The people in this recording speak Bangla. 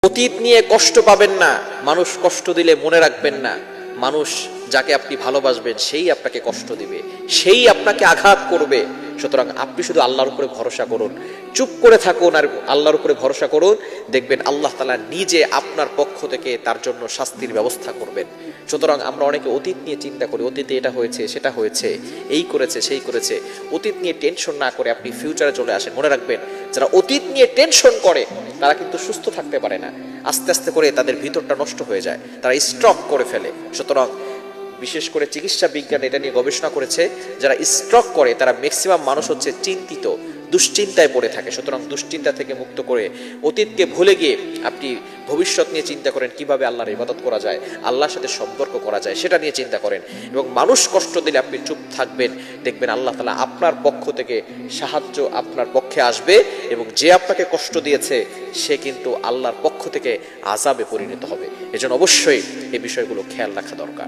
অতীত নিয়ে কষ্ট পাবেন না, মানুষ কষ্ট দিলে মনে রাখবেন না। মানুষ যাকে আপনি ভালোবাসবেন সেই আপনাকে কষ্ট দিবে, সেই আপনাকে আঘাত করবে। সুতরাং আপনি শুধু আল্লাহর উপরে ভরসা করুন, চুপ করে থাকুন আর আল্লাহর উপরে ভরসা করুন। দেখবেন আল্লাহ তাআলা নিজে আপনার পক্ষ থেকে তার জন্য শাস্তির ব্যবস্থা করবেন। সুতরাং আমরা অনেকে অতীত নিয়ে চিন্তা করি, অতীতে এটা হয়েছে সেটা হয়েছে, এই করেছে সেই করেছে। অতীত নিয়ে টেনশন না করে আপনি ফিউচারে চলে আসেন। মনে রাখবেন, যারা অতীত নিয়ে টেনশন করে তারা কিন্তু সুস্থ থাকতে পারে না। আস্তে আস্তে করে তাদের ভিতরটা নষ্ট হয়ে যায়, তারা স্ট্রক করে ফেলে। সুতরাং বিশেষ করে চিকিৎসা বিজ্ঞান এটা নিয়ে গবেষণা করেছে, যারা স্ট্রক করে তারা ম্যাক্সিমাম মানুষ হচ্ছে চিন্তিত, দুশ্চিন্তায় পড়ে থাকে। সুতরাং দুশ্চিন্তা থেকে মুক্ত করে অতীতকে ভুলে গিয়ে আপনি ভবিষ্যৎ নিয়ে চিন্তা করেন, কিভাবে আল্লাহর ইবাদত করা যায়, আল্লাহর সাথে সম্পর্ক করা যায়, সেটা নিয়ে চিন্তা করেন। এবং মানুষ কষ্ট দিলে আপনি চুপ থাকবেন, দেখবেন আল্লাহ তাআলা আপনার পক্ষ থেকে সাহায্য আপনার পক্ষে আসবে। এবং যে আপনাকে কষ্ট দিয়েছে সে কিন্তু আল্লাহর পক্ষ থেকে আযাবে পরিণত হবে। এজন্য অবশ্যই এই বিষয়গুলো খেয়াল রাখা দরকার।